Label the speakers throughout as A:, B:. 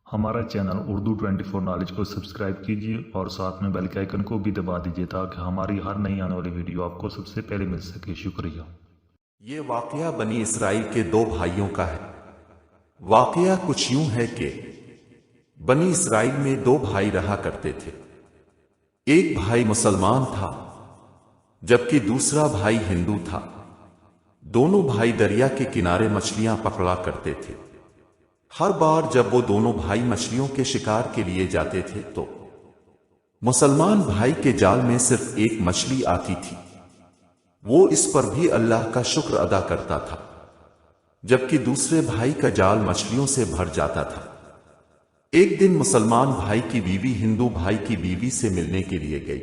A: हमारा channel Urdu 24 knowledge को subscribe कीजिए और साथ में बेल के आइकन को भी दबा दीजिए ताकि हमारी हर नई आने वाली वीडियो आपको सबसे पहले मिल सके। शुक्रिया।
B: ये वाकया बनी इसराइल के दो भाइयों का है। वाकया कुछ यूं है कि बनी इसराइल में दो भाई रहा करते थे। एक भाई मुसलमान था जबकि दूसरा भाई हिंदू था। दोनों भाई दरिया के किनारे मछलियां पकड़ा करते थे। हर बार जब वो दोनों भाई मछलियों के शिकार के लिए जाते थे तो मुसलमान भाई के जाल में सिर्फ एक मछली आती थी। वो इस पर भी अल्लाह का शुक्र अदा करता था, जबकि दूसरे भाई का जाल मछलियों से भर जाता था। एक दिन मुसलमान भाई की बीवी हिंदू भाई की बीवी से मिलने के लिए गई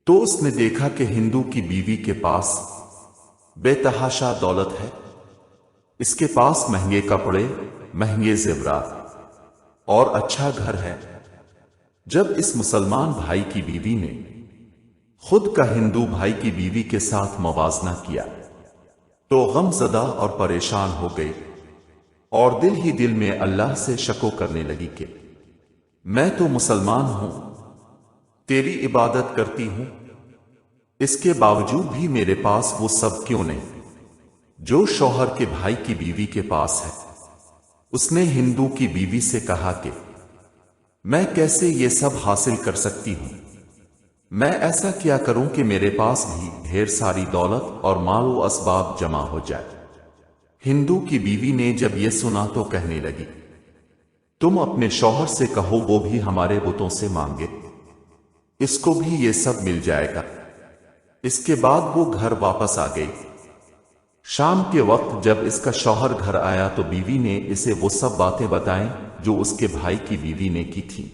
B: तो उसने देखा कि हिंदू की बीवी के पास बेतहाशा दौलत है। इसके पास महंगे कपड़े, महंगे जेवरात और अच्छा घर है। जब इस मुसलमान भाई की बीवी ने खुद का हिंदू भाई की बीवी के साथ मवाजना किया तो गमज़दा और परेशान हो गई और दिल ही दिल में अल्लाह से शको करने लगी कि मैं तो मुसलमान हूं, तेरी इबादत करती हूं, इसके बावजूद भी मेरे पास वो सब क्यों नहीं जो शौहर के भाई की बीवी के पास है। उसने हिंदू की बीवी से कहा कि मैं कैसे ये सब हासिल कर सकती हूं, मैं ऐसा क्या करूं कि मेरे पास भी ढेर सारी दौलत और मालो असबाब जमा हो जाए। हिंदू की बीवी ने जब ये सुना तो कहने लगी, तुम अपने शौहर से कहो वो भी हमारे बुतों से मांगे, इसको भी ये सब मिल जाएगा। इसके बाद वो घर वापस आ गई। शाम के वक्त जब इसका शौहर घर आया तो बीवी ने इसे वो सब बातें बताएं जो उसके भाई की बीवी ने की थी।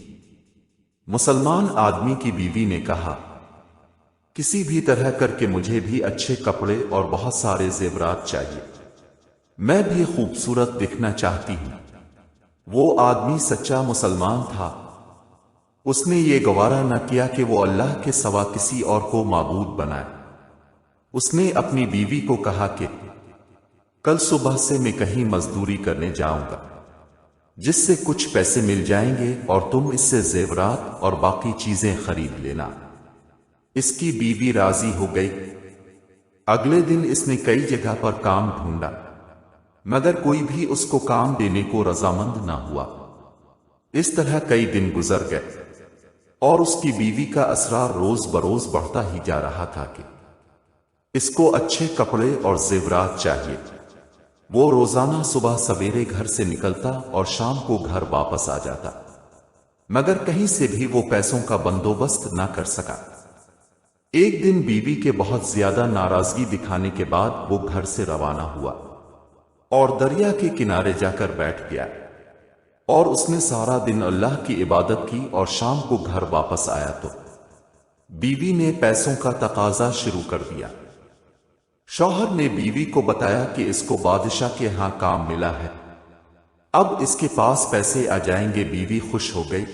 B: मुसलमान आदमी की बीवी ने कहा, किसी भी तरह करके मुझे भी अच्छे कपड़े और बहुत सारे जेवरात चाहिए, मैं भी खूबसूरत दिखना चाहती हूं। वो आदमी सच्चा मुसलमान था। उसने ये गवारा न किया कि वो अल्लाह के सिवा किसी और को माबूद बनाए। उसने अपनी बीवी को कहा कि कल सुबह से मैं कहीं मजदूरी करने जाऊंगा, जिससे कुछ पैसे मिल जाएंगे और तुम इससे जेवरात और बाकी चीजें खरीद लेना। इसकी बीवी राजी हो गई। अगले दिन इसने कई जगह पर काम ढूंढा, मगर कोई भी उसको काम देने को रजामंद ना हुआ। इस तरह कई दिन गुजर गए और उसकी बीवी का असरार रोज बरोज बढ़ता ही जा रहा था कि इसको अच्छे कपड़े और जेवरात चाहिए। वो रोजाना सुबह सवेरे घर से निकलता और शाम को घर वापस आ जाता, मगर कहीं से भी वो पैसों का बंदोबस्त ना कर सका। एक दिन बीवी के बहुत ज्यादा नाराजगी दिखाने के बाद वो घर से रवाना हुआ और दरिया के किनारे जाकर बैठ गया और उसने सारा दिन अल्लाह की इबादत की और शाम को घर वापस आया तो बीवी ने पैसों का तकाजा शुरू कर दिया। शौहर ने बीवी को बताया कि इसको बादशाह के यहां काम मिला है, अब इसके पास पैसे आ जाएंगे। बीवी खुश हो गई।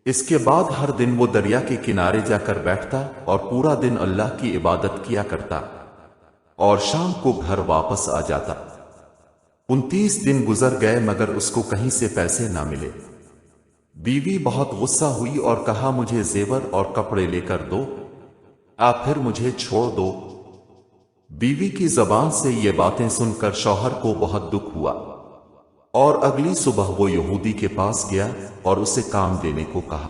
B: इसके बाद हर दिन वो दरिया के किनारे जाकर बैठता और पूरा दिन अल्लाह की इबादत किया करता और शाम को घर वापस आ जाता। 29 दिन गुजर गए मगर उसको कहीं से पैसे ना मिले। बीवी बहुत गुस्सा हुई और कहा, मुझे जेवर और कपड़े लेकर दो, आप फिर मुझे छोड़ दो। बीवी की जबान से ये बातें सुनकर शौहर को बहुत दुख हुआ और अगली सुबह वो यहूदी के पास गया और उसे काम देने को कहा।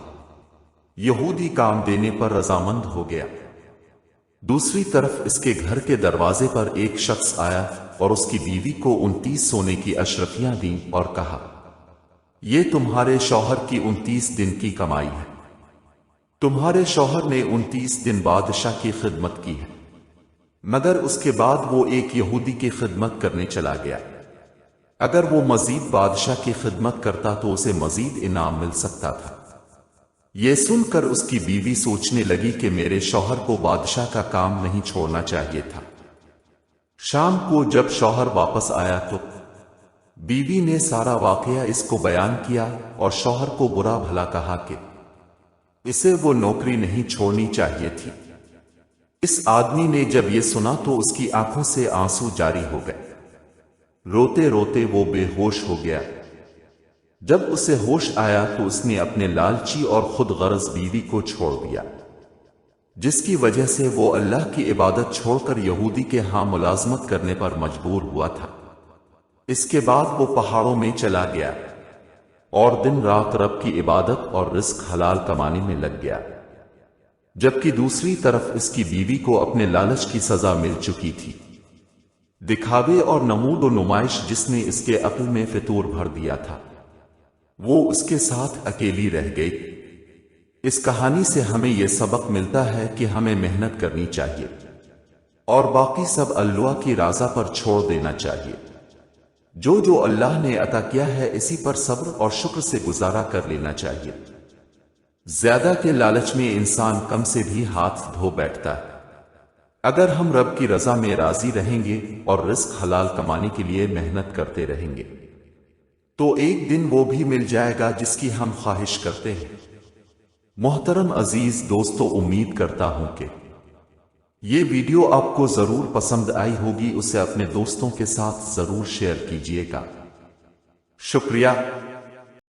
B: यहूदी काम देने पर रजामंद हो गया। दूसरी तरफ इसके घर के दरवाजे पर एक शख्स आया और उसकी बीवी को 29 सोने की अशरफियां दी और कहा, ये तुम्हारे शौहर की 29 दिन की कमाई है। तुम्हारे शौहर ने 29 दिन बादशाह की खिदमत की है, मगर उसके बाद वो एक यहूदी की खिदमत करने चला गया। अगर वो मजीद बादशाह की खिदमत करता तो उसे मजीद इनाम मिल सकता था। ये सुनकर उसकी बीवी सोचने लगी कि मेरे शौहर को बादशाह का काम नहीं छोड़ना चाहिए था। शाम को जब शौहर वापस आया तो बीवी ने सारा वाकया इसको बयान किया और शौहर को बुरा भला कहा कि इसे वो नौकरी नहीं छोड़नी चाहिए थी। इस आदमी ने जब ये सुना तो उसकी आंखों से आंसू जारी हो गए। रोते रोते वो बेहोश हो गया। جب اسے ہوش آیا تو اس نے اپنے لالچی اور خود غرض بیوی کو چھوڑ دیا، جس کی وجہ سے وہ اللہ کی عبادت چھوڑ کر یہودی کے ہاں ملازمت کرنے پر مجبور ہوا تھا۔ اس کے بعد وہ پہاڑوں میں چلا گیا اور دن رات رب کی عبادت اور رزق حلال کمانے میں لگ گیا، جبکہ دوسری طرف اس کی بیوی کو اپنے لالچ کی سزا مل چکی تھی۔ دکھاوے اور نمود و نمائش جس نے اس کے عقل میں فطور بھر دیا تھا، وہ اس کے ساتھ اکیلی رہ گئی۔ اس کہانی سے ہمیں یہ سبق ملتا ہے کہ ہمیں محنت کرنی چاہیے اور باقی سب اللہ کی رضا پر چھوڑ دینا چاہیے۔ جو اللہ نے عطا کیا ہے اسی پر صبر اور شکر سے گزارا کر لینا چاہیے۔ زیادہ کے لالچ میں انسان کم سے بھی ہاتھ دھو بیٹھتا ہے۔ اگر ہم رب کی رضا میں راضی رہیں گے اور رزق حلال کمانے کے لیے محنت کرتے رہیں گے تو ایک دن وہ بھی مل جائے گا جس کی ہم خواہش کرتے ہیں۔ محترم عزیز دوستو، امید کرتا ہوں کہ یہ ویڈیو آپ کو ضرور پسند آئی ہوگی، اسے اپنے دوستوں کے ساتھ ضرور شیئر کیجیے گا۔ شکریہ۔